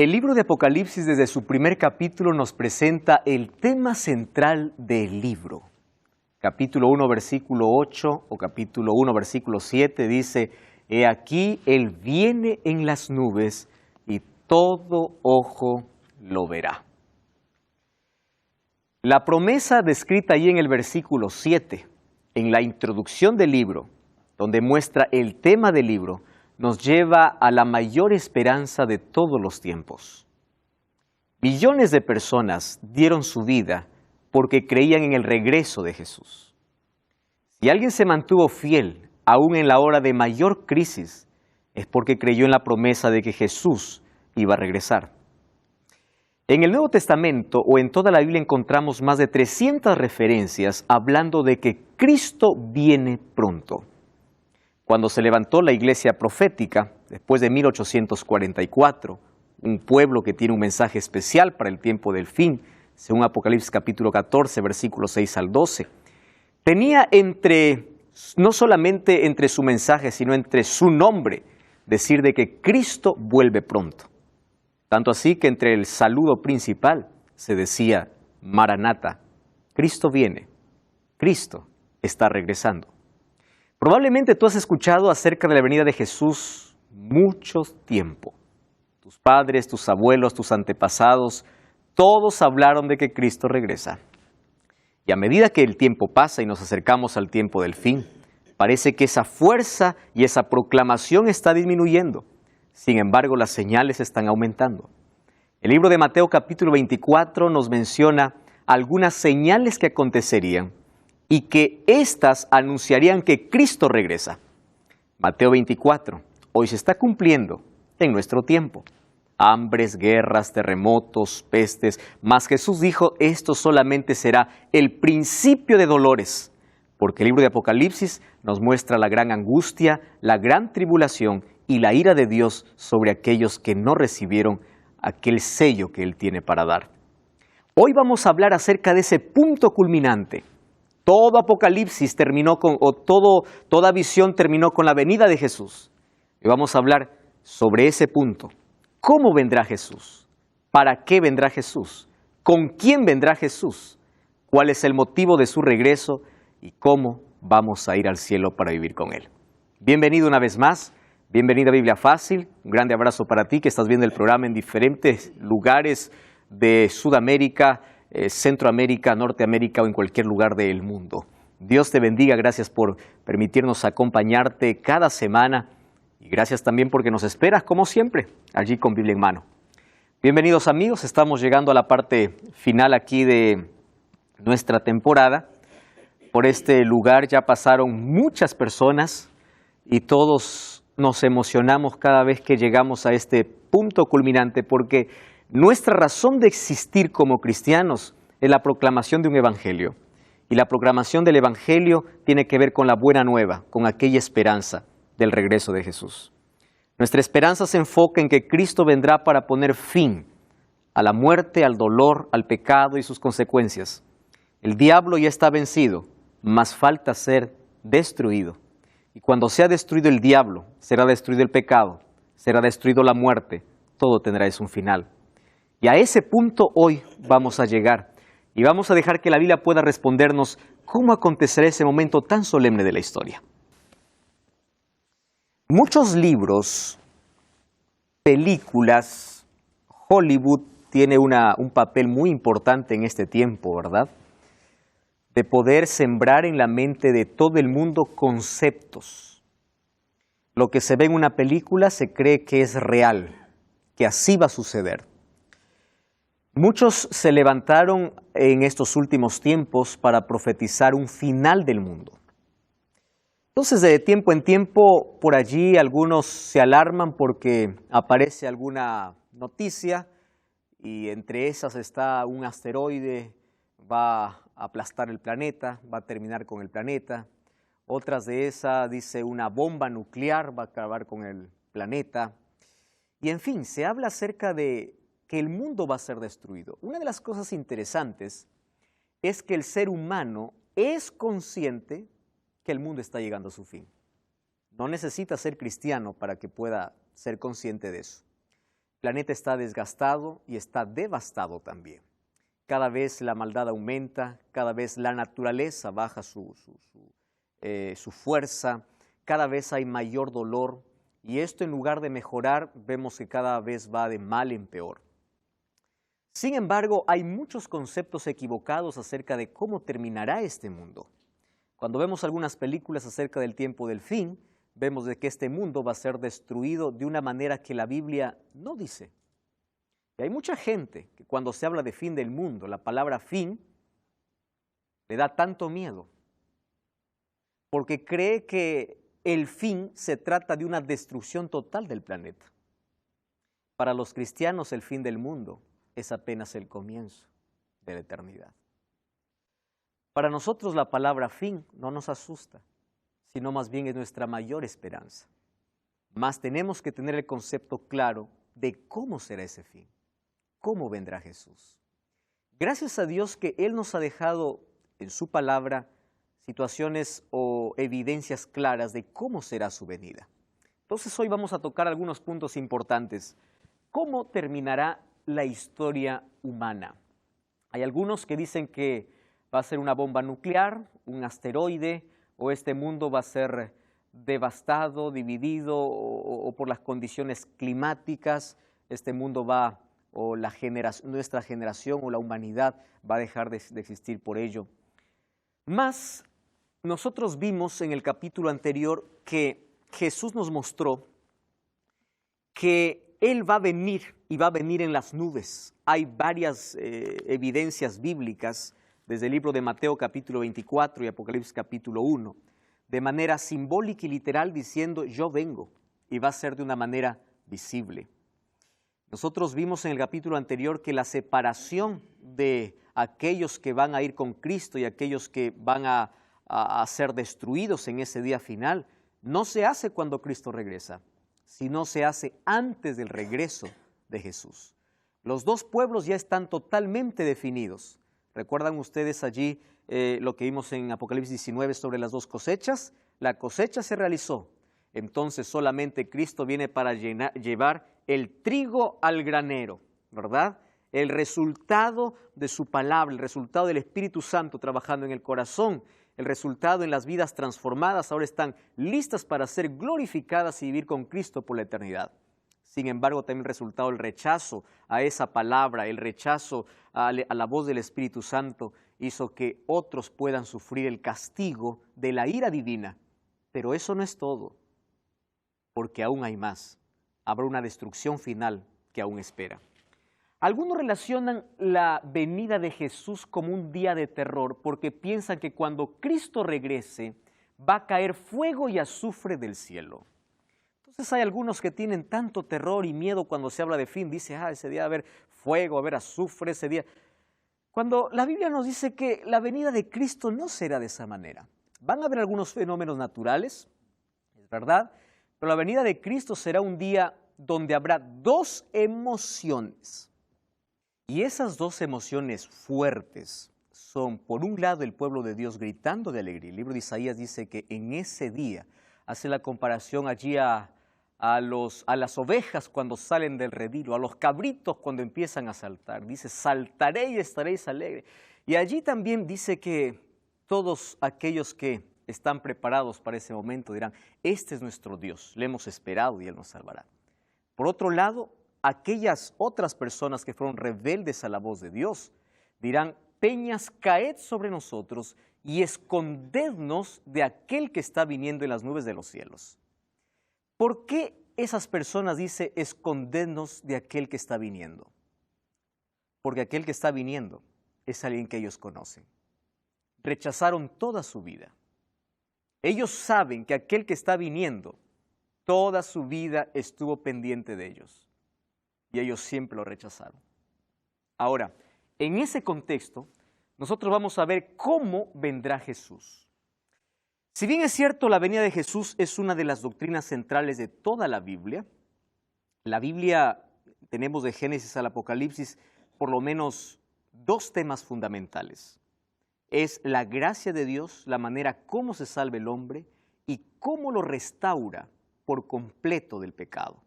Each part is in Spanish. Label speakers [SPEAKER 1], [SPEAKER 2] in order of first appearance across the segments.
[SPEAKER 1] El libro de Apocalipsis desde su primer capítulo nos presenta el tema central del libro. Capítulo 1, versículo 8 o capítulo 1, versículo 7 dice: He aquí, Él viene en las nubes y todo ojo lo verá. La promesa descrita ahí en el versículo 7, en la introducción del libro, donde muestra el tema del libro, nos lleva a la mayor esperanza de todos los tiempos. Millones de personas dieron su vida porque creían en el regreso de Jesús. Si alguien se mantuvo fiel, aún en la hora de mayor crisis, es porque creyó en la promesa de que Jesús iba a regresar. En el Nuevo Testamento o en toda la Biblia encontramos más de 300 referencias hablando de que Cristo viene pronto. Cuando se levantó la iglesia profética, después de 1844, un pueblo que tiene un mensaje especial para el tiempo del fin, según Apocalipsis capítulo 14, versículos 6 al 12, tenía no solamente entre su mensaje, sino entre su nombre, decir de que Cristo vuelve pronto. Tanto así que entre el saludo principal se decía: Maranata, Cristo viene, Cristo está regresando. Probablemente tú has escuchado acerca de la venida de Jesús mucho tiempo. Tus padres, tus abuelos, tus antepasados, todos hablaron de que Cristo regresa. Y a medida que el tiempo pasa y nos acercamos al tiempo del fin, parece que esa fuerza y esa proclamación está disminuyendo. Sin embargo, las señales están aumentando. El libro de Mateo capítulo 24 nos menciona algunas señales que acontecerían y que éstas anunciarían que Cristo regresa. Mateo 24, hoy se está cumpliendo en nuestro tiempo. Hambres, guerras, terremotos, pestes, mas Jesús dijo: esto solamente será el principio de dolores, porque el libro de Apocalipsis nos muestra la gran angustia, la gran tribulación y la ira de Dios sobre aquellos que no recibieron aquel sello que Él tiene para dar. Hoy vamos a hablar acerca de ese punto culminante. Todo Apocalipsis terminó toda visión terminó con la venida de Jesús. Y vamos a hablar sobre ese punto. ¿Cómo vendrá Jesús? ¿Para qué vendrá Jesús? ¿Con quién vendrá Jesús? ¿Cuál es el motivo de su regreso? ¿Y cómo vamos a ir al cielo para vivir con Él? Bienvenido una vez más. Bienvenido a Biblia Fácil. Un grande abrazo para ti que estás viendo el programa en diferentes lugares de Sudamérica, Centroamérica, Norteamérica o en cualquier lugar del mundo. Dios te bendiga, gracias por permitirnos acompañarte cada semana y gracias también porque nos esperas como siempre, allí con Biblia en mano. Bienvenidos amigos, estamos llegando a la parte final aquí de nuestra temporada. Por este lugar ya pasaron muchas personas y todos nos emocionamos cada vez que llegamos a este punto culminante porque nuestra razón de existir como cristianos es la proclamación de un evangelio. Y la proclamación del evangelio tiene que ver con la buena nueva, con aquella esperanza del regreso de Jesús. Nuestra esperanza se enfoca en que Cristo vendrá para poner fin a la muerte, al dolor, al pecado y sus consecuencias. El diablo ya está vencido, mas falta ser destruido. Y cuando sea destruido el diablo, será destruido el pecado, será destruido la muerte, todo tendrá un final. Y a ese punto hoy vamos a llegar y vamos a dejar que la Biblia pueda respondernos cómo acontecerá ese momento tan solemne de la historia. Muchos libros, películas, Hollywood tiene un papel muy importante en este tiempo, ¿verdad? De poder sembrar en la mente de todo el mundo conceptos. Lo que se ve en una película se cree que es real, que así va a suceder. Muchos se levantaron en estos últimos tiempos para profetizar un final del mundo. Entonces, de tiempo en tiempo, por allí algunos se alarman porque aparece alguna noticia y entre esas está un asteroide, va a aplastar el planeta, va a terminar con el planeta. Otras de esas dice una bomba nuclear va a acabar con el planeta. Y en fin, se habla acerca de que el mundo va a ser destruido. Una de las cosas interesantes es que el ser humano es consciente que el mundo está llegando a su fin. No necesita ser cristiano para que pueda ser consciente de eso. planeta está desgastado y está devastado también. Cada vez la maldad aumenta, cada vez la naturaleza baja su fuerza, cada vez hay mayor dolor y esto en lugar de mejorar vemos que cada vez va de mal en peor. Sin embargo, hay muchos conceptos equivocados acerca de cómo terminará este mundo. Cuando vemos algunas películas acerca del tiempo del fin, vemos de que este mundo va a ser destruido de una manera que la Biblia no dice. Y hay mucha gente que cuando se habla de fin del mundo, la palabra fin le da tanto miedo, porque cree que el fin se trata de una destrucción total del planeta. Para los cristianos el fin del mundo es apenas el comienzo de la eternidad. Para nosotros la palabra fin no nos asusta, sino más bien es nuestra mayor esperanza. Mas tenemos que tener el concepto claro de cómo será ese fin, cómo vendrá Jesús. Gracias a Dios que Él nos ha dejado en su palabra situaciones o evidencias claras de cómo será su venida. Entonces hoy vamos a tocar algunos puntos importantes. ¿Cómo terminará la historia humana? Hay algunos que dicen que va a ser una bomba nuclear, un asteroide, o este mundo va a ser devastado, dividido, o por las condiciones climáticas, este mundo va, o nuestra generación o la humanidad va a dejar de existir por ello. Mas nosotros vimos en el capítulo anterior que Jesús nos mostró que Él va a venir y va a venir en las nubes. Hay varias evidencias bíblicas desde el libro de Mateo capítulo 24 y Apocalipsis capítulo 1, de manera simbólica y literal diciendo yo vengo, y va a ser de una manera visible. Nosotros vimos en el capítulo anterior que la separación de aquellos que van a ir con Cristo y aquellos que van a ser destruidos en ese día final, no se hace cuando Cristo regresa, sino se hace antes del regreso de Jesús. Los dos pueblos ya están totalmente definidos. ¿Recuerdan ustedes allí lo que vimos en Apocalipsis 19 sobre las dos cosechas? La cosecha se realizó, entonces solamente Cristo viene para llevar el trigo al granero, ¿verdad? El resultado de su palabra, el resultado del Espíritu Santo trabajando en el corazón, el resultado en las vidas transformadas, ahora están listas para ser glorificadas y vivir con Cristo por la eternidad. Sin embargo, también el resultado del rechazo a esa palabra, el rechazo a la voz del Espíritu Santo, hizo que otros puedan sufrir el castigo de la ira divina. Pero eso no es todo, porque aún hay más. Habrá una destrucción final que aún espera. Algunos relacionan la venida de Jesús como un día de terror porque piensan que cuando Cristo regrese va a caer fuego y azufre del cielo. Entonces hay algunos que tienen tanto terror y miedo cuando se habla de fin. Dice, ese día va a haber fuego, va a haber azufre ese día. Cuando la Biblia nos dice que la venida de Cristo no será de esa manera. Van a haber algunos fenómenos naturales, es verdad, pero la venida de Cristo será un día donde habrá dos emociones. Y esas dos emociones fuertes son, por un lado, el pueblo de Dios gritando de alegría. El libro de Isaías dice que en ese día, hace la comparación allí a las ovejas cuando salen del redil, o a los cabritos cuando empiezan a saltar. Dice, saltaré y estaréis alegres. Y allí también dice que todos aquellos que están preparados para ese momento dirán, este es nuestro Dios, le hemos esperado y Él nos salvará. Por otro lado, aquellas otras personas que fueron rebeldes a la voz de Dios dirán, peñas, caed sobre nosotros y escondednos de aquel que está viniendo en las nubes de los cielos. ¿Por qué esas personas dicen, escondednos de aquel que está viniendo? Porque aquel que está viniendo es alguien que ellos conocen. Rechazaron toda su vida. Ellos saben que aquel que está viniendo, toda su vida estuvo pendiente de ellos. Y ellos siempre lo rechazaron. Ahora, en ese contexto, nosotros vamos a ver cómo vendrá Jesús. Si bien es cierto, la venida de Jesús es una de las doctrinas centrales de toda la Biblia, tenemos de Génesis al Apocalipsis por lo menos dos temas fundamentales. Es la gracia de Dios, la manera cómo se salva el hombre y cómo lo restaura por completo del pecado.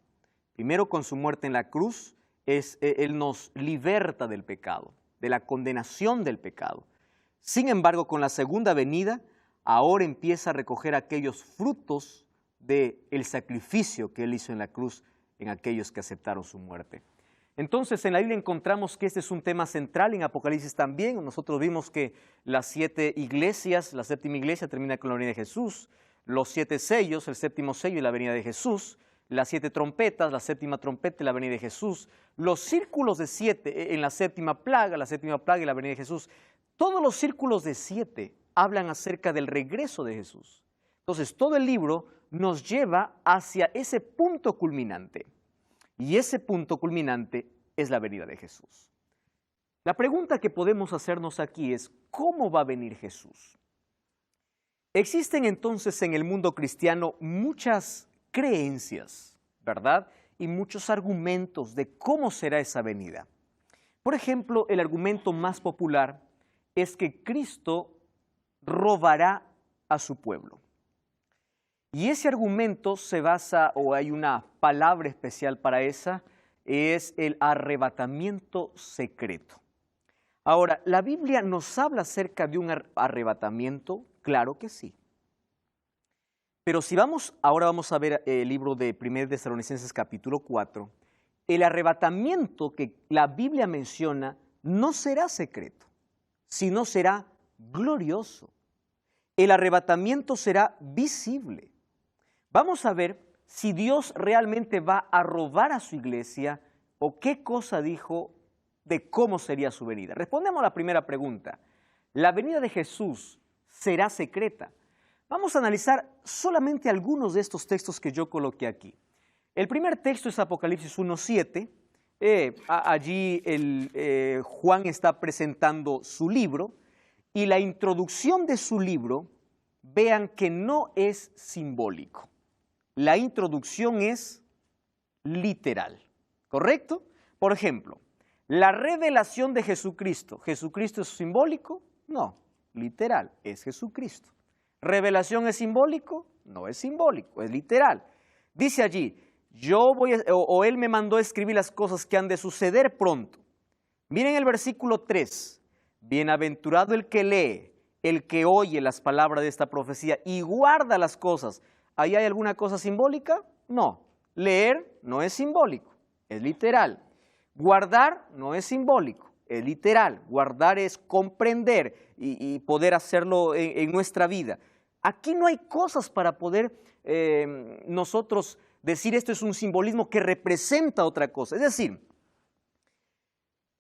[SPEAKER 1] Primero, con su muerte en la cruz, Él nos liberta del pecado, de la condenación del pecado. Sin embargo, con la segunda venida, ahora empieza a recoger aquellos frutos del sacrificio que Él hizo en la cruz en aquellos que aceptaron su muerte. Entonces, en la Biblia encontramos que este es un tema central, en Apocalipsis también. Nosotros vimos que las 7 iglesias, la séptima iglesia termina con la venida de Jesús, los 7 sellos, el séptimo sello y la venida de Jesús, las 7 trompetas, la séptima trompeta y la venida de Jesús, los círculos de 7 en la séptima plaga y la venida de Jesús. Todos los círculos de 7 hablan acerca del regreso de Jesús. Entonces, todo el libro nos lleva hacia ese punto culminante. Y ese punto culminante es la venida de Jesús. La pregunta que podemos hacernos aquí es, ¿cómo va a venir Jesús? Existen entonces en el mundo cristiano muchas creencias, ¿verdad? Y muchos argumentos de cómo será esa venida. Por ejemplo, el argumento más popular es que Cristo robará a su pueblo. Y ese argumento se basa, o hay una palabra especial para esa, es el arrebatamiento secreto. Ahora, ¿la Biblia nos habla acerca de un arrebatamiento? Claro que sí. Pero si ahora vamos a ver el libro de 1 Tesalonicenses capítulo 4, el arrebatamiento que la Biblia menciona no será secreto, sino será glorioso. El arrebatamiento será visible. Vamos a ver si Dios realmente va a robar a su iglesia o qué cosa dijo de cómo sería su venida. Respondemos a la primera pregunta. ¿La venida de Jesús será secreta? Vamos a analizar solamente algunos de estos textos que yo coloqué aquí. El primer texto es Apocalipsis 1:7. Allí Juan está presentando su libro y la introducción de su libro, vean que no es simbólico. La introducción es literal, ¿correcto? Por ejemplo, la revelación de Jesucristo. ¿Jesucristo es simbólico? No, literal, es Jesucristo. ¿Revelación es simbólico? No es simbólico, es literal. Dice allí, Él me mandó a escribir las cosas que han de suceder pronto. Miren el versículo 3. Bienaventurado el que lee, el que oye las palabras de esta profecía y guarda las cosas. ¿Ahí hay alguna cosa simbólica? No. Leer no es simbólico, es literal. Guardar no es simbólico, es literal. Guardar es comprender y poder hacerlo en nuestra vida. Aquí no hay cosas para poder nosotros decir esto es un simbolismo que representa otra cosa. Es decir,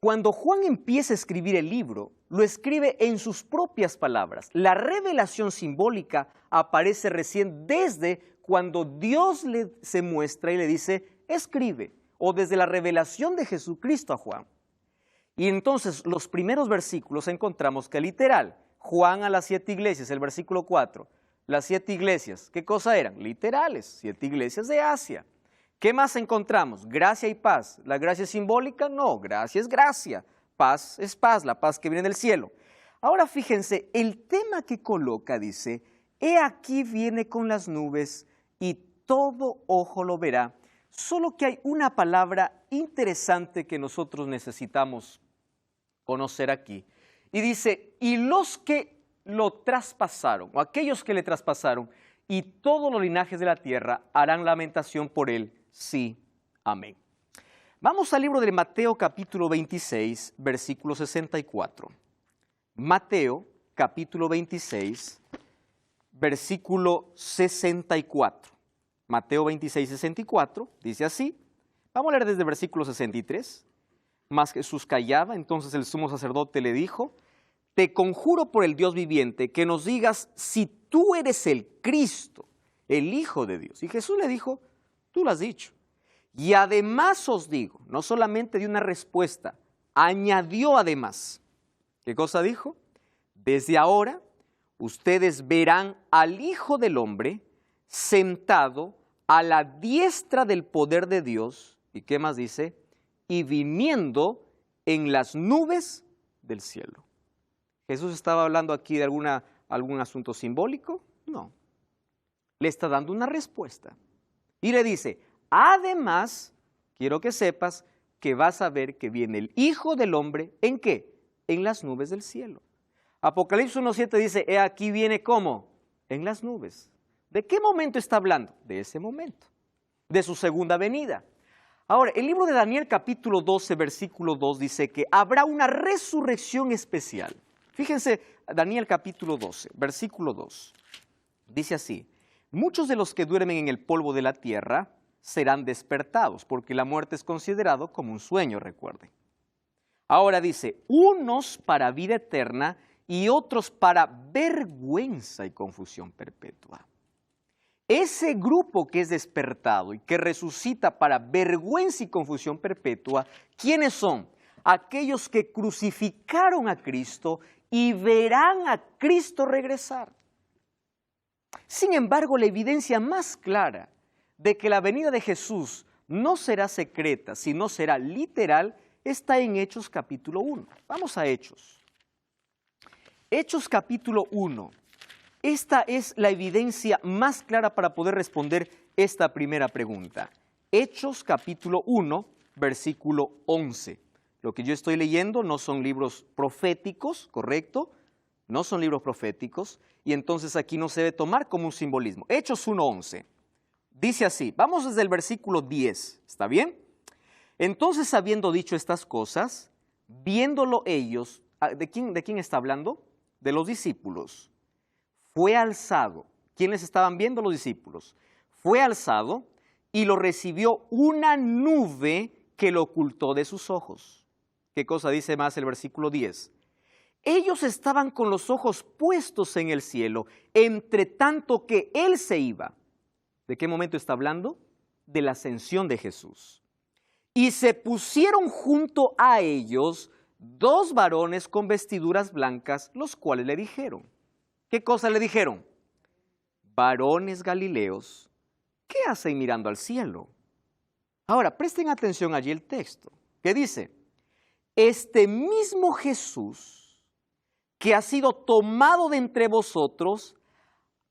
[SPEAKER 1] cuando Juan empieza a escribir el libro, lo escribe en sus propias palabras. La revelación simbólica aparece recién desde cuando Dios se muestra y le dice, escribe, o desde la revelación de Jesucristo a Juan. Y entonces los primeros versículos encontramos que literal, Juan a las 7 iglesias, el versículo 4, las 7 iglesias, ¿qué cosa eran? Literales, 7 iglesias de Asia. ¿Qué más encontramos? Gracia y paz. ¿La gracia es simbólica? No, gracia es gracia. Paz es paz, la paz que viene del cielo. Ahora fíjense, el tema que coloca dice, he aquí viene con las nubes y todo ojo lo verá. Solo que hay una palabra interesante que nosotros necesitamos conocer aquí. Y dice, y los que lo traspasaron, o aquellos que le traspasaron, y todos los linajes de la tierra harán lamentación por él. Sí, amén. Vamos al libro de Mateo capítulo 26, versículo 64. Mateo capítulo 26, versículo 64. Mateo 26, 64, dice así. Vamos a leer desde el versículo 63. Mas Jesús callaba, entonces el sumo sacerdote le dijo, te conjuro por el Dios viviente que nos digas si tú eres el Cristo, el Hijo de Dios. Y Jesús le dijo, tú lo has dicho. Y además os digo, no solamente dio una respuesta, añadió además. ¿Qué cosa dijo? Desde ahora ustedes verán al Hijo del Hombre sentado a la diestra del poder de Dios. ¿Y qué más dice? Y viniendo en las nubes del cielo. ¿Jesús estaba hablando aquí de algún asunto simbólico? No. Le está dando una respuesta. Y le dice, además quiero que sepas que vas a ver que viene el Hijo del Hombre, ¿en qué? En las nubes del cielo. Apocalipsis 1:7 dice, he aquí viene ¿cómo? En las nubes. ¿De qué momento está hablando? De ese momento, de su segunda venida. Ahora, el libro de Daniel capítulo 12, versículo 2 dice que habrá una resurrección especial. Fíjense, Daniel capítulo 12, versículo 2. Dice así, muchos de los que duermen en el polvo de la tierra serán despertados, porque la muerte es considerado como un sueño, recuerden. Ahora dice, unos para vida eterna y otros para vergüenza y confusión perpetua. Ese grupo que es despertado y que resucita para vergüenza y confusión perpetua, ¿quiénes son? Aquellos que crucificaron a Cristo y verán a Cristo regresar. Sin embargo, la evidencia más clara de que la venida de Jesús no será secreta, sino será literal, está en Hechos capítulo 1. Vamos a Hechos. Hechos capítulo 1. Esta es la evidencia más clara para poder responder esta primera pregunta. Hechos capítulo 1, versículo 11. Lo que yo estoy leyendo no son libros proféticos, ¿correcto? No son libros proféticos, y entonces aquí no se debe tomar como un simbolismo. Hechos 1:11. Dice así, vamos desde el versículo 10, ¿está bien? Entonces, habiendo dicho estas cosas, viéndolo ellos, ¿de quién está hablando? De los discípulos. Fue alzado. ¿Quiénes estaban viendo? Los discípulos. Fue alzado y lo recibió una nube que lo ocultó de sus ojos. ¿Qué cosa dice más el versículo 10? Ellos estaban con los ojos puestos en el cielo, entre tanto que Él se iba. ¿De qué momento está hablando? De la ascensión de Jesús. Y se pusieron junto a ellos dos varones con vestiduras blancas, los cuales le dijeron. ¿Qué cosa le dijeron? Varones galileos, ¿qué hacen mirando al cielo? Ahora, presten atención allí el texto. ¿Qué dice? Este mismo Jesús, que ha sido tomado de entre vosotros,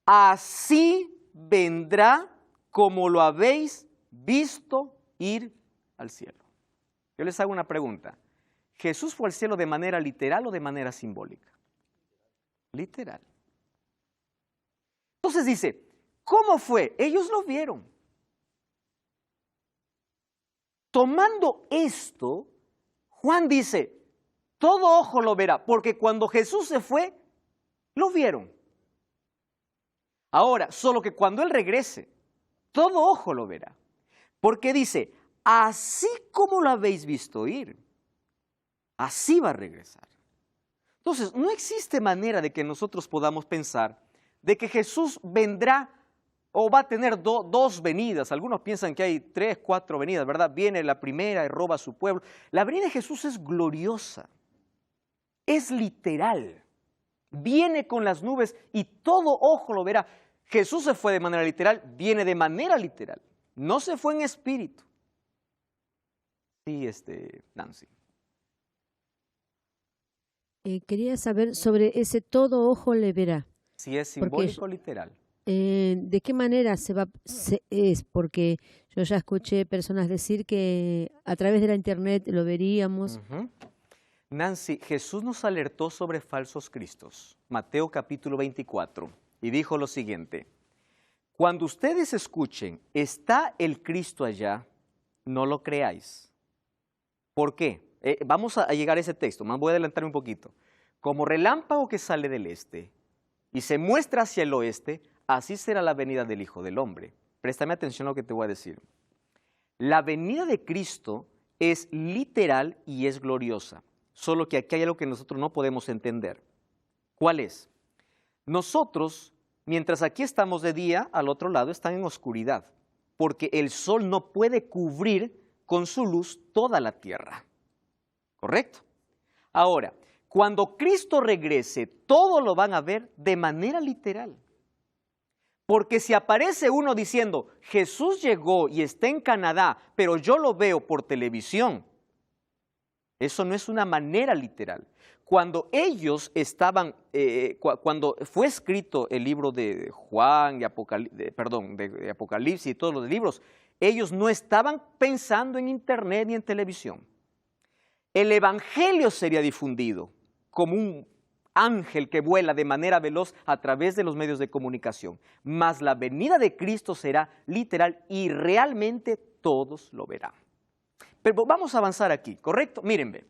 [SPEAKER 1] así vendrá como lo habéis visto ir al cielo. Yo les hago una pregunta. ¿Jesús fue al cielo de manera literal o de manera simbólica? Literal. Entonces dice, ¿cómo fue? Ellos lo vieron. Tomando esto, Juan dice, todo ojo lo verá, porque cuando Jesús se fue, lo vieron. Ahora, solo que cuando Él regrese, todo ojo lo verá. Porque dice, así como lo habéis visto ir, así va a regresar. Entonces, no existe manera de que nosotros podamos pensar de que Jesús vendrá o va a tener dos venidas. Algunos piensan que hay 3, 4 venidas, ¿verdad? Viene la primera y roba a su pueblo. La venida de Jesús es gloriosa, es literal. Viene con las nubes y todo ojo lo verá. Jesús se fue de manera literal, viene de manera literal. No se fue en espíritu. Sí, Nancy.
[SPEAKER 2] Quería saber sobre ese todo ojo le verá.
[SPEAKER 1] Si es simbólico o literal.
[SPEAKER 2] ¿De qué manera es? Porque yo ya escuché personas decir que a través de la internet lo veríamos.
[SPEAKER 1] Nancy, Jesús nos alertó sobre falsos cristos. Mateo capítulo 24. Y dijo lo siguiente. Cuando ustedes escuchen, está el Cristo allá, no lo creáis. ¿Por qué? Vamos a llegar a ese texto, más voy a adelantar un poquito. Como relámpago que sale del este y se muestra hacia el oeste, así será la venida del Hijo del Hombre. Préstame atención a lo que te voy a decir. La venida de Cristo es literal y es gloriosa, solo que aquí hay algo que nosotros no podemos entender. ¿Cuál es? Nosotros, mientras aquí estamos de día, al otro lado están en oscuridad, porque el sol no puede cubrir con su luz toda la tierra. ¿Correcto? Ahora, cuando Cristo regrese, todo lo van a ver de manera literal. Porque si aparece uno diciendo, Jesús llegó y está en Canadá, pero yo lo veo por televisión, eso no es una manera literal. Cuando ellos estaban, cuando fue escrito el libro de Juan, de Apocalipsis y todos los libros, Ellos no estaban pensando en internet ni en televisión. El evangelio sería difundido como un ángel que vuela de manera veloz a través de los medios de comunicación. Mas la venida de Cristo será literal y realmente todos lo verán. Pero vamos a avanzar aquí, ¿correcto? Miren, ve.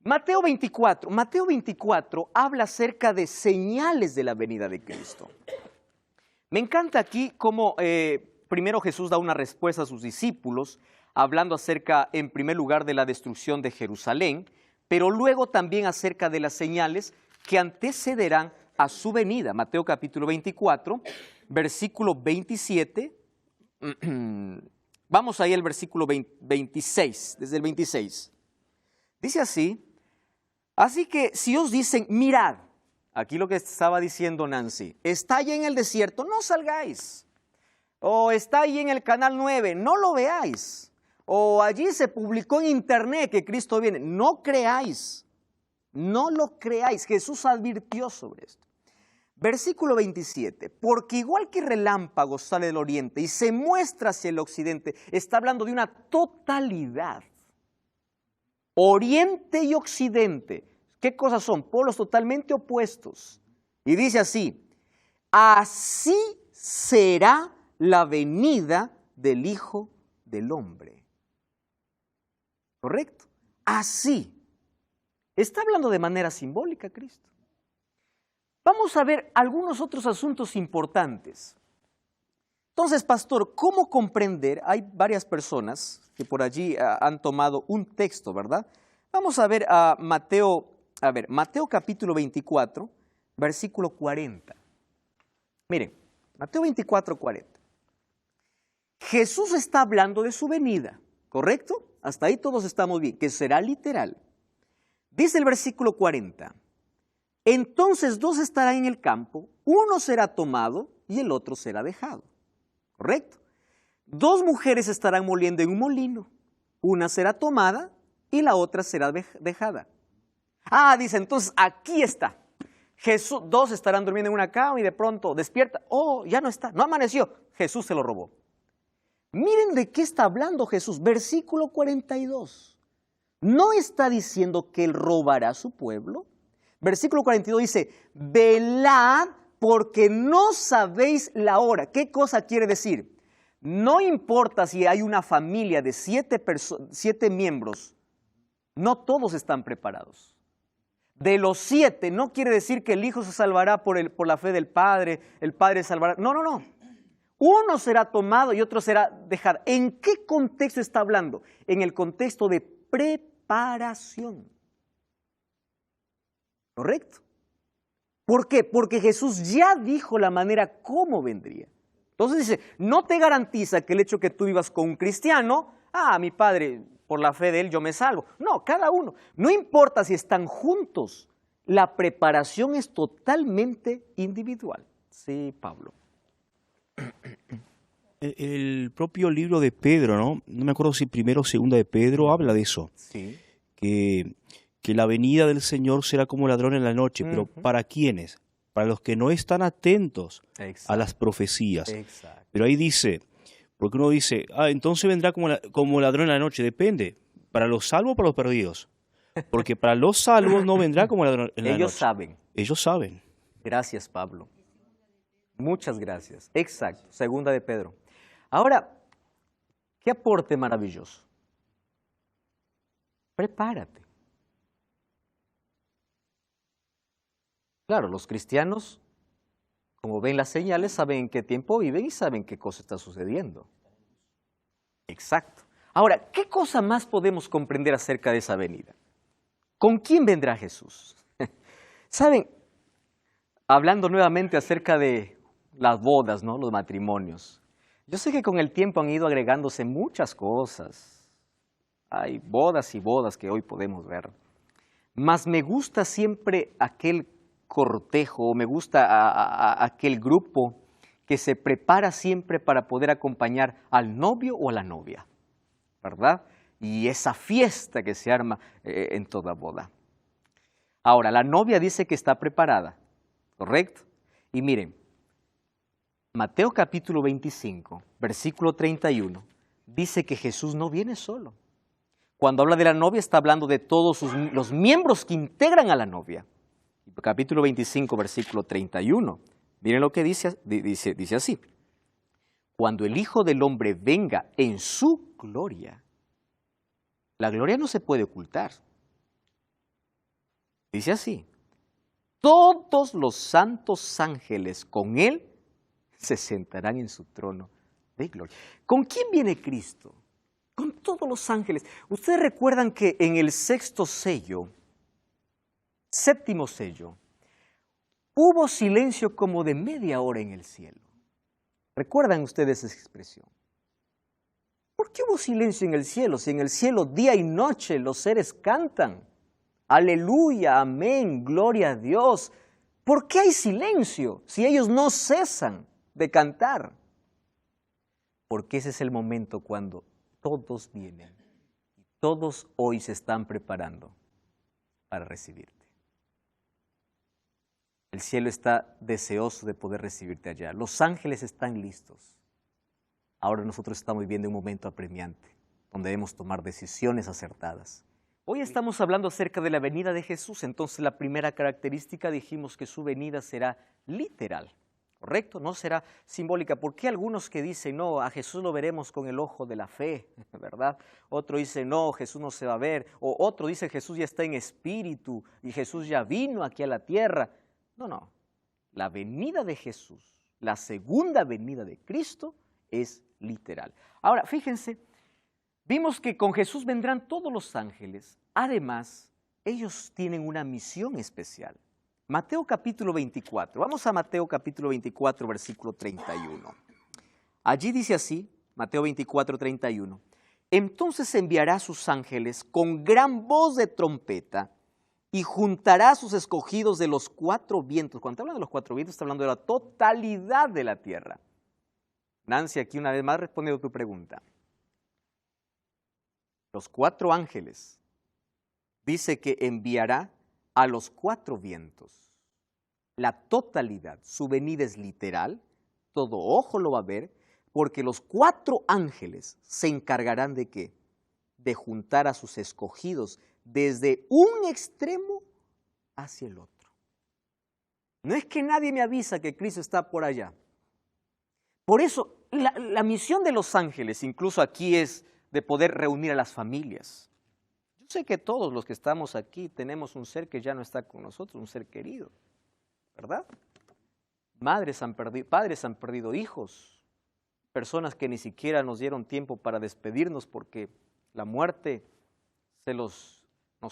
[SPEAKER 1] Mateo 24 habla acerca de señales de la venida de Cristo. Me encanta aquí cómo primero Jesús da una respuesta a sus discípulos, hablando acerca, en primer lugar, de la destrucción de Jerusalén, pero luego también acerca de las señales que antecederán a su venida. Mateo capítulo 24, versículo 27. Vamos ahí al versículo 26, desde el 26. Dice así: así que si os dicen, mirad, aquí lo que estaba diciendo Nancy, está ahí en el desierto, no salgáis. O está ahí en el canal 9, no lo veáis. O allí se publicó en internet que Cristo viene, no creáis. No lo creáis. Jesús advirtió sobre esto. Versículo 27, porque igual que relámpago sale del oriente y se muestra hacia el occidente, está hablando de una totalidad. Oriente y occidente, ¿qué cosas son? Polos totalmente opuestos. Y dice así: así será la venida del Hijo del Hombre. ¿Correcto? Así. Está hablando de manera simbólica Cristo. Vamos a ver algunos otros asuntos importantes. Entonces, pastor, ¿cómo comprender? Hay varias personas que por allí han tomado un texto, ¿verdad? Vamos a ver a Mateo capítulo 24, versículo 40. Miren, Mateo 24, 40. Jesús está hablando de su venida, ¿correcto? Hasta ahí todos estamos bien, que será literal. Dice el versículo 40, entonces dos estarán en el campo, uno será tomado y el otro será dejado. ¿Correcto? Dos mujeres estarán moliendo en un molino, una será tomada y la otra será dejada. Ah, dice, entonces aquí está. Jesús, dos estarán durmiendo en una cama y de pronto despierta. Oh, ya no está, no amaneció. Jesús se lo robó. Miren de qué está hablando Jesús. Versículo 42. ¿No está diciendo que él robará a su pueblo? Versículo 42 dice, velad porque no sabéis la hora. ¿Qué cosa quiere decir? No importa si hay una familia de 7 miembros, no todos están preparados. De los 7, no quiere decir que el hijo se salvará por la fe del padre, el padre salvará. No, no, no. Uno será tomado y otro será dejado. ¿En qué contexto está hablando? En el contexto de preparación. ¿Correcto? ¿Por qué? Porque Jesús ya dijo la manera cómo vendría. Entonces dice, no te garantiza que el hecho que tú vivas con un cristiano, mi padre, por la fe de él yo me salvo. No, cada uno. No importa si están juntos, la preparación es totalmente individual. Sí, Pablo.
[SPEAKER 3] El propio libro de Pedro, ¿no? No me acuerdo si primero o segunda de Pedro habla de eso.
[SPEAKER 1] Sí.
[SPEAKER 3] Que la venida del Señor será como ladrón en la noche, pero ¿para quiénes? Para los que no están atentos a las profecías.
[SPEAKER 1] Exacto.
[SPEAKER 3] Pero ahí dice, porque uno dice, entonces vendrá como ladrón en la noche. Depende, ¿para los salvos o para los perdidos? Porque para los salvos no vendrá como ladrón en la noche.
[SPEAKER 1] Ellos saben.
[SPEAKER 3] Ellos saben.
[SPEAKER 1] Gracias, Pablo. Muchas gracias. Exacto, segunda de Pedro. Ahora, qué aporte maravilloso. Prepárate. Claro, los cristianos, como ven las señales, saben en qué tiempo viven y saben qué cosa está sucediendo. Exacto. Ahora, ¿qué cosa más podemos comprender acerca de esa venida? ¿Con quién vendrá Jesús? ¿Saben? Hablando nuevamente acerca de las bodas, ¿no? Los matrimonios. Yo sé que con el tiempo han ido agregándose muchas cosas. Hay bodas y bodas que hoy podemos ver. Mas me gusta siempre aquel cortejo, me gusta aquel grupo que se prepara siempre para poder acompañar al novio o a la novia, ¿verdad? Y esa fiesta que se arma en toda boda. Ahora, la novia dice que está preparada, ¿correcto? Y miren, Mateo capítulo 25, versículo 31, dice que Jesús no viene solo. Cuando habla de la novia, está hablando de todos los miembros que integran a la novia. Capítulo 25, versículo 31. Miren lo que dice así. Cuando el Hijo del Hombre venga en su gloria, la gloria no se puede ocultar. Dice así, todos los santos ángeles con Él se sentarán en su trono de gloria. ¿Con quién viene Cristo? Con todos los ángeles. Ustedes recuerdan que en el séptimo sello, hubo silencio como de media hora en el cielo. ¿Recuerdan ustedes esa expresión? ¿Por qué hubo silencio en el cielo? Si en el cielo día y noche los seres cantan. Aleluya, amén, gloria a Dios. ¿Por qué hay silencio si ellos no cesan de cantar? Porque ese es el momento cuando todos vienen. Todos hoy se están preparando para recibirte. El cielo está deseoso de poder recibirte allá. Los ángeles están listos. Ahora nosotros estamos viviendo un momento apremiante, donde debemos tomar decisiones acertadas. Hoy estamos hablando acerca de la venida de Jesús, entonces la primera característica dijimos que su venida será literal, ¿correcto? No será simbólica. ¿Por qué algunos que dicen, no, a Jesús lo veremos con el ojo de la fe, ¿verdad? Otro dice, no, Jesús no se va a ver. O otro dice, Jesús ya está en espíritu y Jesús ya vino aquí a la tierra. No. La venida de Jesús, la segunda venida de Cristo es literal. Ahora, fíjense, vimos que con Jesús vendrán todos los ángeles. Además, ellos tienen una misión especial. Mateo capítulo 24. Vamos a Mateo capítulo 24, versículo 31. Allí dice así, Mateo 24, 31. Entonces enviará a sus ángeles con gran voz de trompeta y juntará a sus escogidos de los cuatro vientos. Cuando está hablando de los cuatro vientos, está hablando de la totalidad de la tierra. Nancy, aquí una vez más respondiendo a tu pregunta. Los cuatro ángeles, dice que enviará a los cuatro vientos. La totalidad, su venida es literal, todo ojo lo va a ver, porque los cuatro ángeles se encargarán de ¿qué? De juntar a sus escogidos desde un extremo hacia el otro. No es que nadie me avisa que Cristo está por allá. Por eso, la misión de los ángeles, incluso aquí, es de poder reunir a las familias. Yo sé que todos los que estamos aquí tenemos un ser que ya no está con nosotros, un ser querido, ¿verdad? Padres han perdido hijos, personas que ni siquiera nos dieron tiempo para despedirnos porque la muerte nos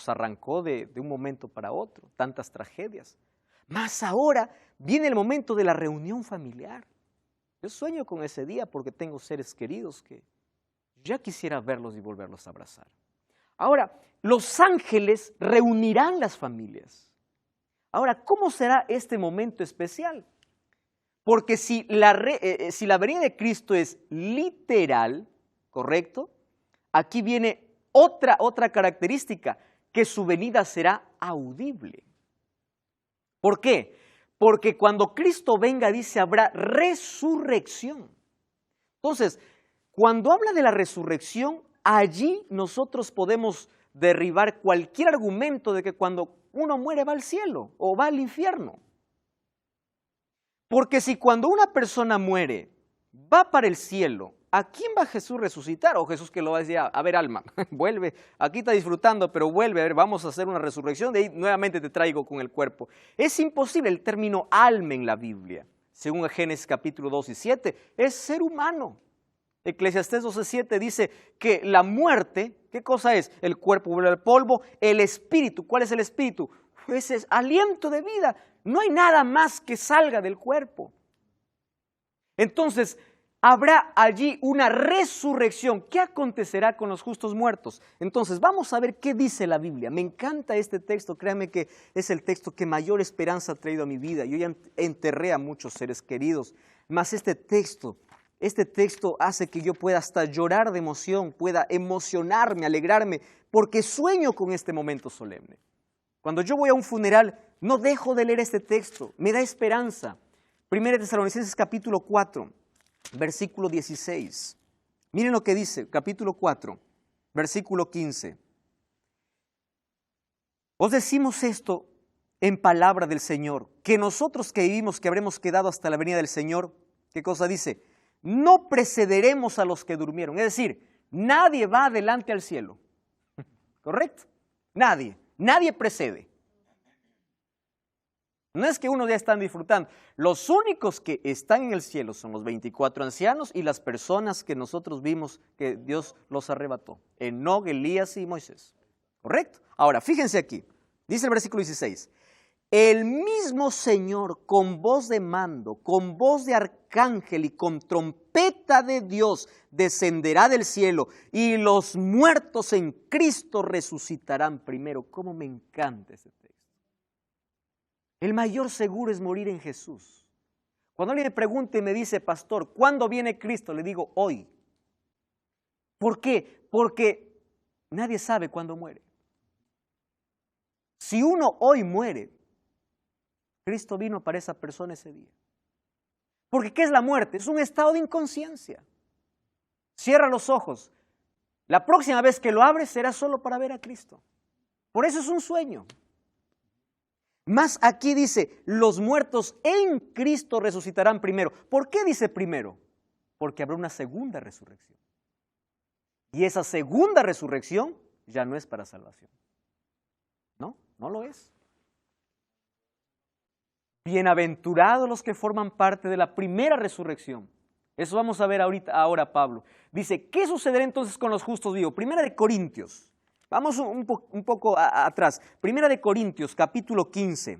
[SPEAKER 1] arrancó de un momento para otro, tantas tragedias. Mas ahora viene el momento de la reunión familiar. Yo sueño con ese día porque tengo seres queridos que ya quisiera verlos y volverlos a abrazar. Ahora, los ángeles reunirán las familias. Ahora, ¿cómo será este momento especial? Porque si la venida de Cristo es literal, ¿correcto? Aquí viene otra característica, que su venida será audible. ¿Por qué? Porque cuando Cristo venga, dice, habrá resurrección. Entonces, cuando habla de la resurrección, allí nosotros podemos derribar cualquier argumento de que cuando uno muere va al cielo o va al infierno. Porque si cuando una persona muere va para el cielo, ¿a quién va Jesús resucitar? O Jesús que lo va a decir, a ver alma, vuelve, aquí está disfrutando, pero vuelve, a ver, vamos a hacer una resurrección, de ahí nuevamente te traigo con el cuerpo. Es imposible. El término alma en la Biblia, según Génesis capítulo 2 y 7, es ser humano. Eclesiastés 12:7 dice que la muerte, ¿qué cosa es? El cuerpo vuelve al polvo, el espíritu, ¿cuál es el espíritu? Ese es aliento de vida, no hay nada más que salga del cuerpo. Entonces, habrá allí una resurrección. ¿Qué acontecerá con los justos muertos? Entonces, vamos a ver qué dice la Biblia. Me encanta este texto, créanme que es el texto que mayor esperanza ha traído a mi vida. Yo ya enterré a muchos seres queridos, mas este texto hace que yo pueda hasta llorar de emoción, pueda emocionarme, alegrarme, porque sueño con este momento solemne. Cuando yo voy a un funeral, no dejo de leer este texto, me da esperanza. 1 Tesalonicenses capítulo 4, versículo 16. Miren lo que dice, capítulo 4, versículo 15. Os decimos esto en palabra del Señor, que nosotros que vivimos, que habremos quedado hasta la venida del Señor, ¿qué cosa dice? No precederemos a los que durmieron. Es decir, nadie va adelante al cielo. ¿Correcto? Nadie precede. No es que unos ya están disfrutando. Los únicos que están en el cielo son los 24 ancianos y las personas que nosotros vimos que Dios los arrebató. Enoc, Elías y Moisés. ¿Correcto? Ahora, fíjense aquí. Dice el versículo 16. El mismo Señor con voz de mando, con voz de arcángel y con trompeta de Dios descenderá del cielo y los muertos en Cristo resucitarán primero. ¿Cómo me encanta ese texto? El mayor seguro es morir en Jesús. Cuando alguien me pregunta y me dice, pastor, ¿cuándo viene Cristo? Le digo, hoy. ¿Por qué? Porque nadie sabe cuándo muere. Si uno hoy muere, Cristo vino para esa persona ese día. Porque ¿qué es la muerte? Es un estado de inconsciencia. Cierra los ojos. La próxima vez que lo abres será solo para ver a Cristo. Por eso es un sueño. Más aquí dice, los muertos en Cristo resucitarán primero. ¿Por qué dice primero? Porque habrá una segunda resurrección. Y esa segunda resurrección ya no es para salvación. No lo es. Bienaventurados los que forman parte de la primera resurrección. Eso vamos a ver ahora Pablo. Dice, ¿qué sucederá entonces con los justos vivos? Primera de Corintios. Vamos un poco atrás. Primera de Corintios, capítulo 15,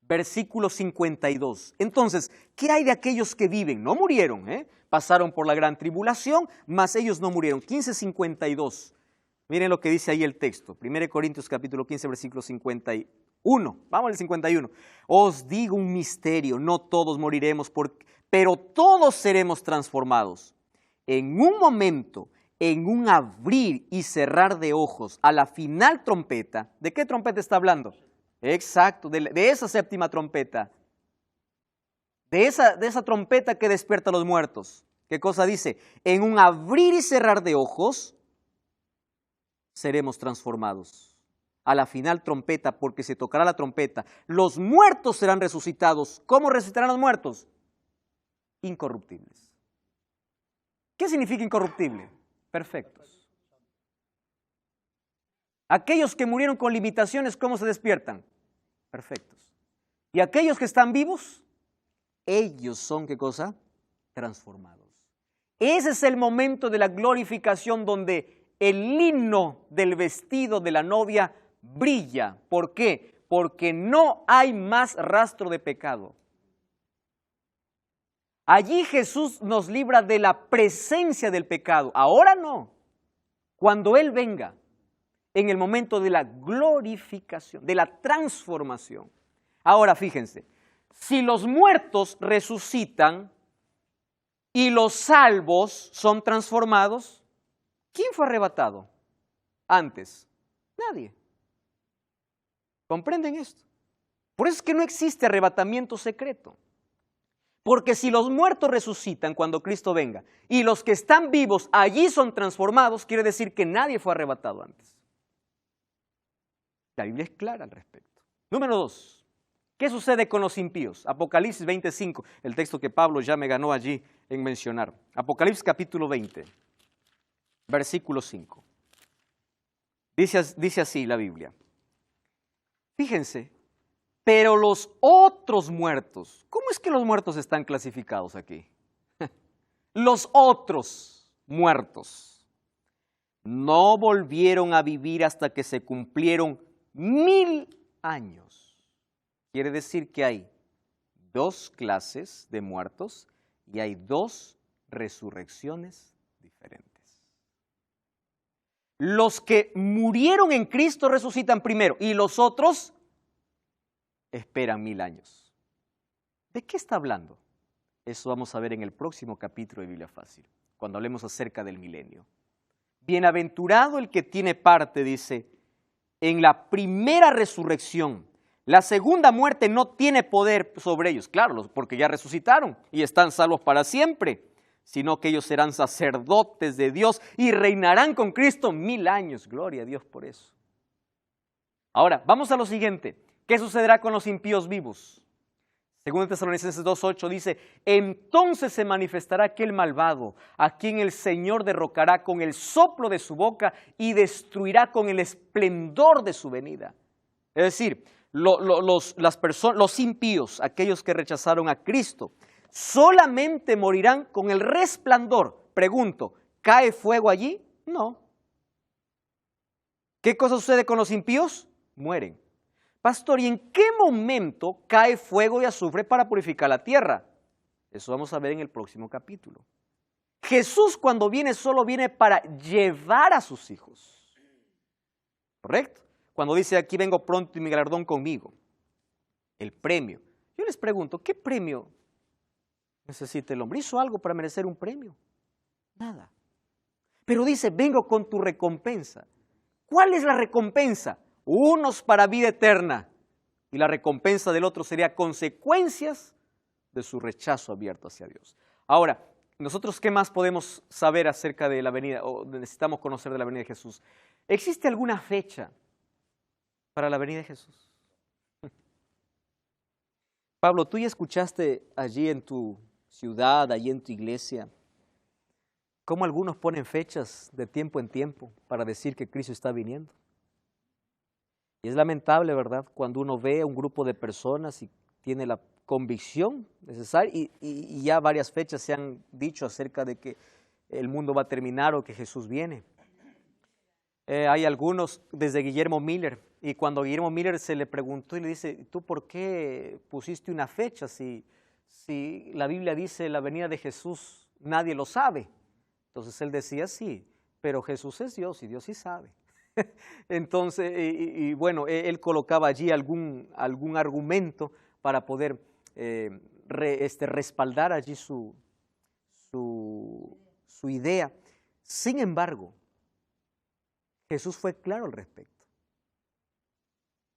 [SPEAKER 1] versículo 52. Entonces, ¿qué hay de aquellos que viven? No murieron, pasaron por la gran tribulación, mas ellos no murieron. 15:52. Miren lo que dice ahí el texto. Primera de Corintios, capítulo 15, versículo 51. Vamos al 51. Os digo un misterio, no todos moriremos, pero todos seremos transformados. En un momento, en un abrir y cerrar de ojos, a la final trompeta. ¿De qué trompeta está hablando? Exacto, de esa séptima trompeta. De esa trompeta que despierta a los muertos. ¿Qué cosa dice? En un abrir y cerrar de ojos, seremos transformados. A la final trompeta, porque se tocará la trompeta. Los muertos serán resucitados. ¿Cómo resucitarán los muertos? Incorruptibles. ¿Qué significa incorruptible? Perfectos. Aquellos que murieron con limitaciones, ¿cómo se despiertan? Perfectos. Y aquellos que están vivos, ellos son, ¿qué cosa? Transformados. Ese es el momento de la glorificación donde el lino del vestido de la novia brilla. ¿Por qué? Porque no hay más rastro de pecado. Allí Jesús nos libra de la presencia del pecado. Ahora no. Cuando Él venga, en el momento de la glorificación, de la transformación. Ahora fíjense, si los muertos resucitan y los salvos son transformados, ¿quién fue arrebatado antes? Nadie. ¿Comprenden esto? Por eso es que no existe arrebatamiento secreto. Porque si los muertos resucitan cuando Cristo venga y los que están vivos allí son transformados, quiere decir que nadie fue arrebatado antes. La Biblia es clara al respecto. Número 2. ¿Qué sucede con los impíos? Apocalipsis 25, el texto que Pablo ya me ganó allí en mencionar. Apocalipsis capítulo 20, versículo 5. Dice así la Biblia. Fíjense, pero los otros muertos, ¿cómo es que los muertos están clasificados aquí? Los otros muertos no volvieron a vivir hasta que se cumplieron 1000 años. Quiere decir que hay dos clases de muertos y hay dos resurrecciones diferentes. Los que murieron en Cristo resucitan primero y los otros esperan 1000 años. ¿De qué está hablando? Eso vamos a ver en el próximo capítulo de Biblia Fácil, cuando hablemos acerca del milenio. Bienaventurado el que tiene parte, dice, en la primera resurrección. La segunda muerte no tiene poder sobre ellos, claro, porque ya resucitaron y están salvos para siempre. sino que ellos serán sacerdotes de Dios y reinarán con Cristo 1000 años. Gloria a Dios por eso. Ahora, vamos a lo siguiente. ¿Qué sucederá con los impíos vivos? Según Tesalonicenses 2:8 dice, entonces se manifestará aquel malvado, a quien el Señor derrocará con el soplo de su boca y destruirá con el esplendor de su venida. Es decir, los impíos, aquellos que rechazaron a Cristo, solamente morirán con el resplandor. Pregunto, ¿cae fuego allí? No. ¿Qué cosa sucede con los impíos? Mueren. Pastor, ¿y en qué momento cae fuego y azufre para purificar la tierra? Eso vamos a ver en el próximo capítulo. Jesús cuando viene solo viene para llevar a sus hijos. ¿Correcto? Cuando dice aquí vengo pronto y mi galardón conmigo. El premio. Yo les pregunto, ¿qué premio necesita el hombre? ¿Hizo algo para merecer un premio? Nada. Pero dice, vengo con tu recompensa. ¿Cuál es la recompensa? Unos para vida eterna y la recompensa del otro sería consecuencias de su rechazo abierto hacia Dios. Ahora, nosotros ¿qué más podemos saber acerca de la venida o necesitamos conocer de la venida de Jesús? ¿Existe alguna fecha para la venida de Jesús? Pablo, tú ya escuchaste allí en tu ciudad, allí en tu iglesia, cómo algunos ponen fechas de tiempo en tiempo para decir que Cristo está viniendo. Y es lamentable, ¿verdad?, cuando uno ve a un grupo de personas y tiene la convicción necesaria y ya varias fechas se han dicho acerca de que el mundo va a terminar o que Jesús viene. Hay algunos desde Guillermo Miller, y cuando Guillermo Miller se le preguntó y le dice, ¿tú por qué pusiste una fecha si la Biblia dice la venida de Jesús nadie lo sabe? Entonces él decía, sí, pero Jesús es Dios y Dios sí sabe. Entonces, bueno, él colocaba allí algún argumento para poder respaldar allí su idea. Sin embargo, Jesús fue claro al respecto.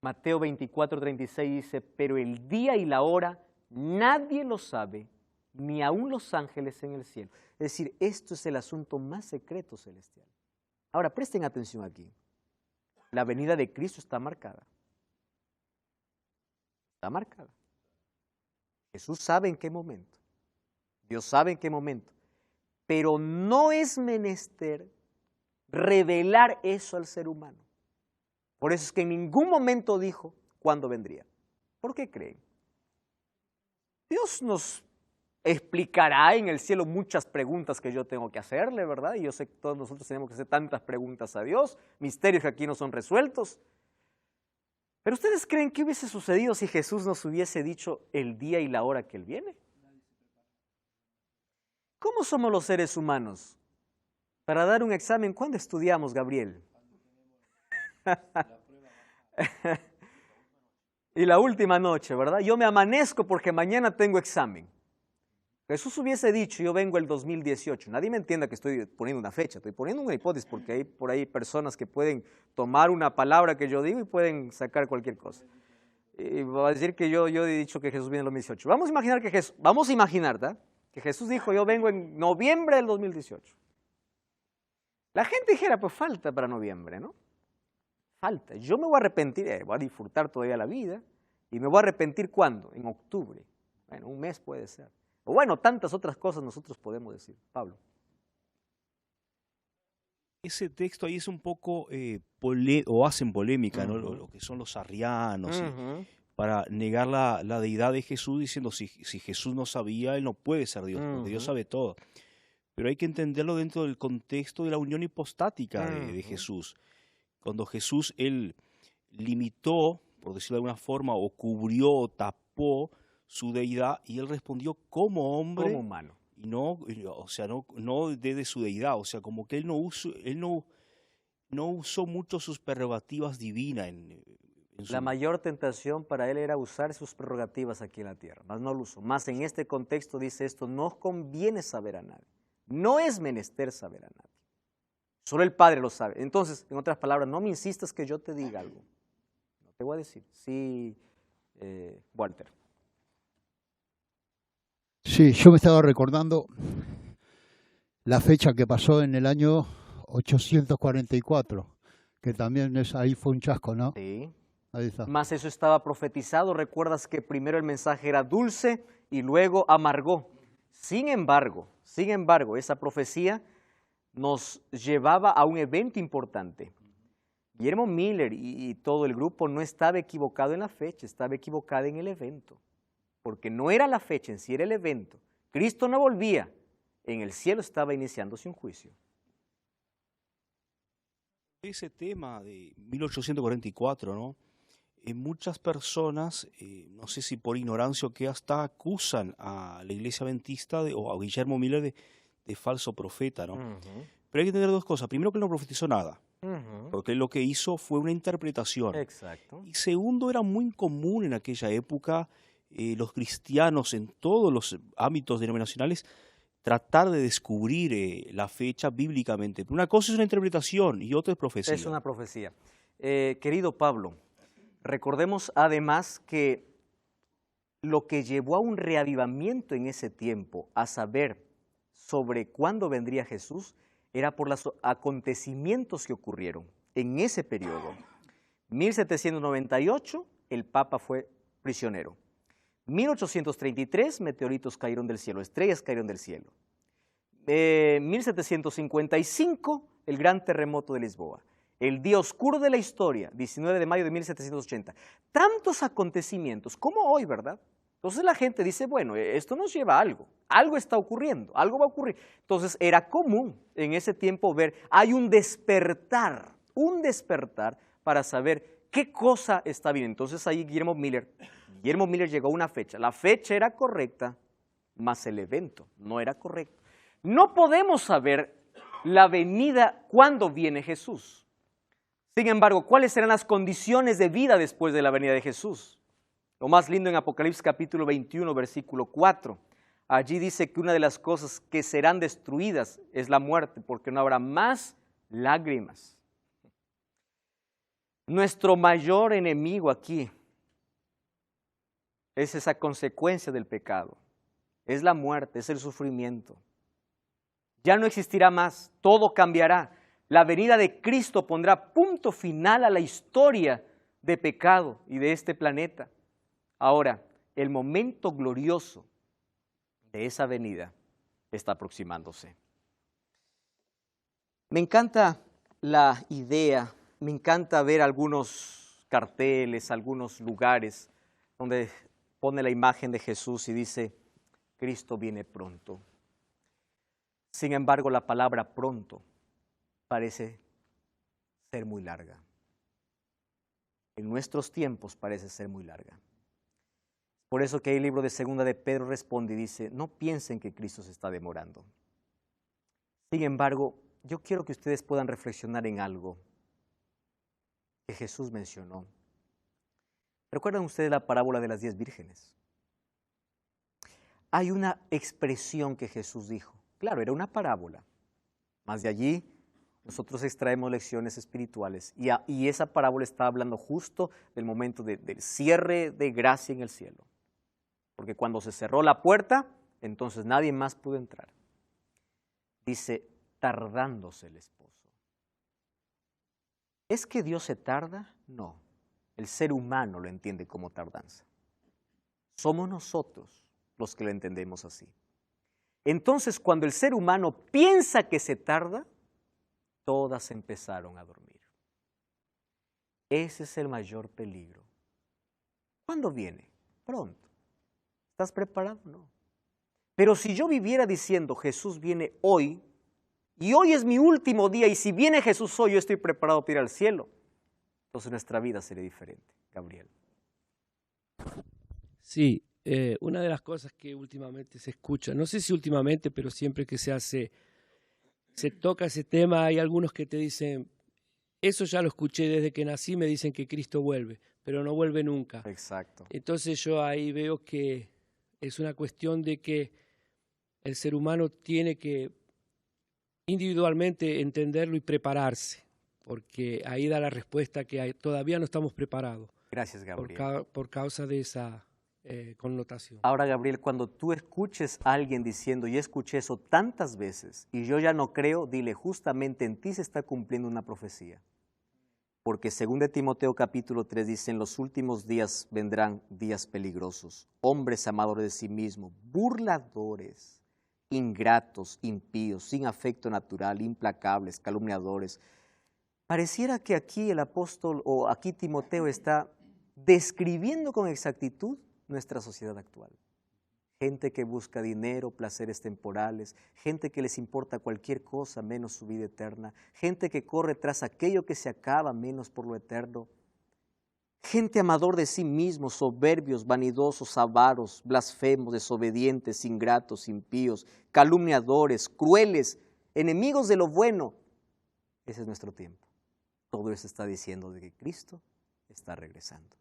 [SPEAKER 1] Mateo 24:36 dice, pero el día y la hora nadie lo sabe, ni aun los ángeles en el cielo. Es decir, esto es el asunto más secreto celestial. Ahora, presten atención aquí. La venida de Cristo está marcada. Está marcada. Jesús sabe en qué momento. Dios sabe en qué momento. Pero no es menester revelar eso al ser humano. Por eso es que en ningún momento dijo cuándo vendría. ¿Por qué creen? Dios nos explicará en el cielo muchas preguntas que yo tengo que hacerle, ¿verdad? Y yo sé que todos nosotros tenemos que hacer tantas preguntas a Dios, misterios que aquí no son resueltos. Pero ¿ustedes creen que hubiese sucedido si Jesús nos hubiese dicho el día y la hora que Él viene? ¿Cómo somos los seres humanos? Para dar un examen, ¿cuándo estudiamos, Gabriel? Y la última noche, ¿verdad? Yo me amanezco porque mañana tengo examen. Jesús hubiese dicho, yo vengo el 2018. Nadie me entienda que estoy poniendo una fecha, estoy poniendo una hipótesis porque hay por ahí personas que pueden tomar una palabra que yo digo y pueden sacar cualquier cosa. Y va a decir que yo he dicho que Jesús viene en el 2018. Vamos a imaginar ¿verdad? Que Jesús dijo, yo vengo en noviembre del 2018. La gente dijera, pues falta para noviembre, ¿no? Falta. Yo me voy a arrepentir, voy a disfrutar todavía la vida. ¿Y me voy a arrepentir cuándo? En octubre. Bueno, un mes puede ser. O bueno, tantas otras cosas nosotros podemos decir. Pablo.
[SPEAKER 3] Ese texto ahí es un poco, hacen polémica, ¿no? Lo que son los arrianos, para negar la deidad de Jesús, diciendo, si Jesús no sabía, Él no puede ser Dios, porque Dios sabe todo. Pero hay que entenderlo dentro del contexto de la unión hipostática de Jesús. Cuando Jesús, Él limitó, por decirlo de alguna forma, o cubrió, o tapó su deidad, y Él respondió como hombre.
[SPEAKER 1] Como humano.
[SPEAKER 3] Y no, o sea, no desde su deidad, o sea, como que Él no usó mucho sus prerrogativas divinas.
[SPEAKER 1] La mayor tentación para Él era usar sus prerrogativas aquí en la tierra, mas no lo usó. Más en este contexto dice esto, no os conviene saber a nadie. No es menester saber a nadie. Solo el Padre lo sabe. Entonces, en otras palabras, no me insistas que yo te diga algo. No te voy a decir. Sí, Walter.
[SPEAKER 4] Sí, yo me estaba recordando la fecha que pasó en el año 844, que también ahí fue un chasco, ¿no?
[SPEAKER 1] Sí.
[SPEAKER 4] Ahí está.
[SPEAKER 1] Más eso estaba profetizado. Recuerdas que primero el mensaje era dulce y luego amargó. Sin embargo, esa profecía nos llevaba a un evento importante. Guillermo Miller y todo el grupo no estaba equivocado en la fecha, estaba equivocado en el evento. Porque no era la fecha en sí, era el evento. Cristo no volvía. En el cielo estaba iniciándose un juicio.
[SPEAKER 3] Ese tema de 1844, ¿no? Muchas personas, no sé si por ignorancia o qué, hasta acusan a la iglesia adventista o a Guillermo Miller de falso profeta, ¿no? Pero hay que entender dos cosas. Primero, que él no profetizó nada, porque lo que hizo fue una interpretación.
[SPEAKER 1] Exacto.
[SPEAKER 3] Y segundo, era muy común en aquella época los cristianos en todos los ámbitos denominacionales tratar de descubrir la fecha bíblicamente. Una cosa es una interpretación y otra es profecía.
[SPEAKER 1] Es una profecía. Querido Pablo, recordemos además que lo que llevó a un reavivamiento en ese tiempo, a saber sobre cuándo vendría Jesús, era por los acontecimientos que ocurrieron en ese periodo. 1798, el Papa fue prisionero. 1833, meteoritos cayeron del cielo, estrellas cayeron del cielo. 1755, el gran terremoto de Lisboa. El día oscuro de la historia, 19 de mayo de 1780. Tantos acontecimientos, como hoy, ¿verdad? Entonces la gente dice, bueno, esto nos lleva a algo está ocurriendo, algo va a ocurrir. Entonces era común en ese tiempo ver, hay un despertar para saber qué cosa está bien. Entonces ahí Guillermo Miller llegó a una fecha. La fecha era correcta, mas el evento no era correcto. No podemos saber la venida, cuándo viene Jesús. Sin embargo, ¿cuáles serán las condiciones de vida después de la venida de Jesús? Lo más lindo en Apocalipsis capítulo 21, versículo 4. Allí dice que una de las cosas que serán destruidas es la muerte, porque no habrá más lágrimas. Nuestro mayor enemigo aquí es esa consecuencia del pecado. Es la muerte, es el sufrimiento. Ya no existirá más, todo cambiará. La venida de Cristo pondrá punto final a la historia de pecado y de este planeta. Ahora, el momento glorioso de esa venida está aproximándose. Me encanta la idea, me encanta ver algunos carteles, algunos lugares donde pone la imagen de Jesús y dice, Cristo viene pronto. Sin embargo, la palabra pronto parece ser muy larga. En nuestros tiempos parece ser muy larga. Por eso que el libro de Segunda de Pedro responde y dice, no piensen que Cristo se está demorando. Sin embargo, yo quiero que ustedes puedan reflexionar en algo que Jesús mencionó. ¿Recuerdan ustedes la parábola de las 10 vírgenes? Hay una expresión que Jesús dijo. Claro, era una parábola. Más de allí nosotros extraemos lecciones espirituales. Y esa parábola está hablando justo del momento del cierre de gracia en el cielo. Porque cuando se cerró la puerta, entonces nadie más pudo entrar. Dice, tardándose el esposo. ¿Es que Dios se tarda? No. El ser humano lo entiende como tardanza. Somos nosotros los que lo entendemos así. Entonces, cuando el ser humano piensa que se tarda, todas empezaron a dormir. Ese es el mayor peligro. ¿Cuándo viene? Pronto. ¿Estás preparado? No. Pero si yo viviera diciendo, Jesús viene hoy, y hoy es mi último día, y si viene Jesús hoy, yo estoy preparado para ir al cielo, entonces nuestra vida sería diferente. Gabriel.
[SPEAKER 5] Sí, una de las cosas que últimamente se escucha, no sé si últimamente, pero siempre que se toca ese tema, hay algunos que te dicen, eso ya lo escuché desde que nací, me dicen que Cristo vuelve, pero no vuelve nunca.
[SPEAKER 1] Exacto.
[SPEAKER 5] Entonces yo ahí veo que es una cuestión de que el ser humano tiene que individualmente entenderlo y prepararse, porque ahí da la respuesta que todavía no estamos preparados.
[SPEAKER 1] Gracias, Gabriel.
[SPEAKER 5] Por causa de esa connotación.
[SPEAKER 1] Ahora, Gabriel, cuando tú escuches a alguien diciendo, yo escuché eso tantas veces y yo ya no creo, dile, justamente en ti se está cumpliendo una profecía. Porque según de Timoteo capítulo 3 dice, en los últimos días vendrán días peligrosos, hombres amadores de sí mismos, burladores, ingratos, impíos, sin afecto natural, implacables, calumniadores. Pareciera que aquí el apóstol o aquí Timoteo está describiendo con exactitud nuestra sociedad actual. Gente que busca dinero, placeres temporales, gente que les importa cualquier cosa menos su vida eterna, gente que corre tras aquello que se acaba menos por lo eterno, gente amador de sí mismos, soberbios, vanidosos, avaros, blasfemos, desobedientes, ingratos, impíos, calumniadores, crueles, enemigos de lo bueno. Ese es nuestro tiempo. Todo eso está diciendo de que Cristo está regresando.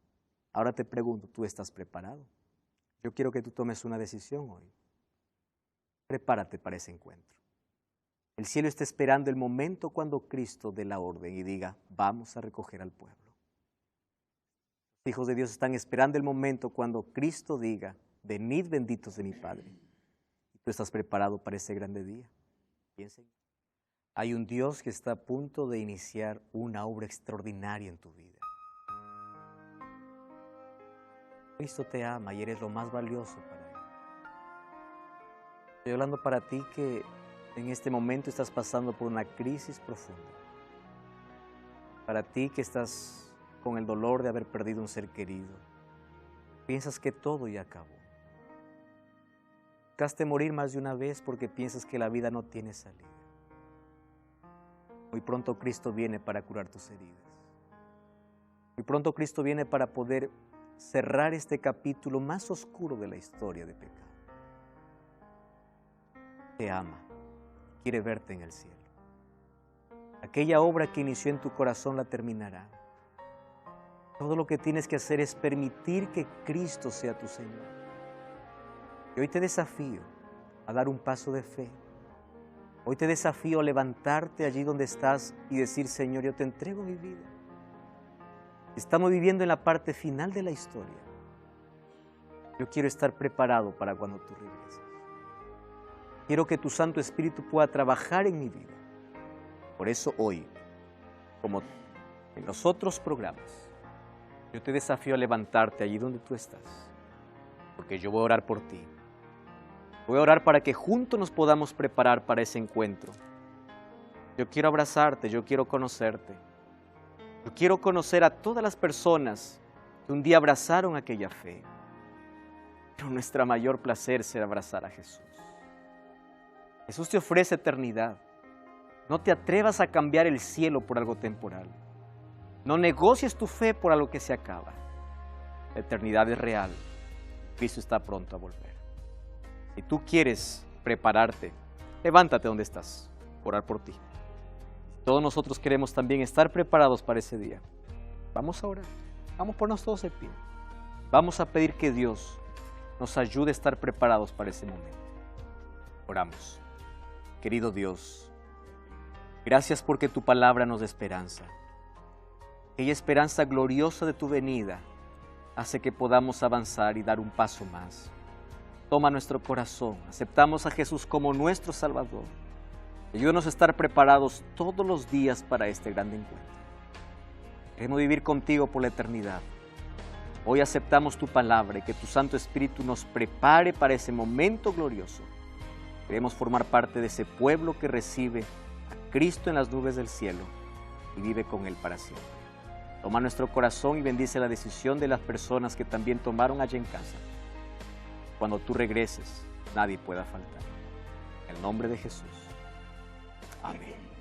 [SPEAKER 1] Ahora te pregunto, ¿tú estás preparado? Yo quiero que tú tomes una decisión hoy. Prepárate para ese encuentro. El cielo está esperando el momento cuando Cristo dé la orden y diga, vamos a recoger al pueblo. Los hijos de Dios están esperando el momento cuando Cristo diga, venid benditos de mi Padre. Y tú estás preparado para ese grande día. Piensa. Hay un Dios que está a punto de iniciar una obra extraordinaria en tu vida. Cristo te ama y eres lo más valioso para Él. Estoy hablando para ti que en este momento estás pasando por una crisis profunda. Para ti que estás con el dolor de haber perdido un ser querido. Piensas que todo ya acabó. Buscaste morir más de una vez porque piensas que la vida no tiene salida. Muy pronto Cristo viene para curar tus heridas. Muy pronto Cristo viene para poder cerrar este capítulo más oscuro de la historia de pecado. Te ama, quiere verte en el cielo. Aquella obra que inició en tu corazón la terminará. Todo lo que tienes que hacer es permitir que Cristo sea tu Señor. Y hoy te desafío a dar un paso de fe. Hoy te desafío a levantarte allí donde estás y decir, Señor, yo te entrego mi vida. Estamos viviendo en la parte final de la historia. Yo quiero estar preparado para cuando tú regreses. Quiero que tu Santo Espíritu pueda trabajar en mi vida. Por eso hoy, como en los otros programas, yo te desafío a levantarte allí donde tú estás. Porque yo voy a orar por ti. Voy a orar para que juntos nos podamos preparar para ese encuentro. Yo quiero abrazarte, yo quiero conocerte. Yo quiero conocer a todas las personas que un día abrazaron aquella fe. Pero nuestro mayor placer será abrazar a Jesús. Jesús te ofrece eternidad. No te atrevas a cambiar el cielo por algo temporal. No negocies tu fe por algo que se acaba. La eternidad es real. Cristo está pronto a volver. Si tú quieres prepararte, levántate donde estás. Orar por ti. Todos nosotros queremos también estar preparados para ese día. Vamos a orar. Vamos a ponernos todos de pie. Vamos a pedir que Dios nos ayude a estar preparados para ese momento. Oramos. Querido Dios, gracias porque tu palabra nos da esperanza. Aquella esperanza gloriosa de tu venida hace que podamos avanzar y dar un paso más. Toma nuestro corazón. Aceptamos a Jesús como nuestro Salvador. Ayúdanos a estar preparados todos los días para este grande encuentro. Queremos vivir contigo por la eternidad. Hoy aceptamos tu palabra y que tu Santo Espíritu nos prepare para ese momento glorioso. Queremos formar parte de ese pueblo que recibe a Cristo en las nubes del cielo y vive con Él para siempre. Toma nuestro corazón y bendice la decisión de las personas que también tomaron allí en casa. Cuando tú regreses, nadie pueda faltar. En el nombre de Jesús. Amén.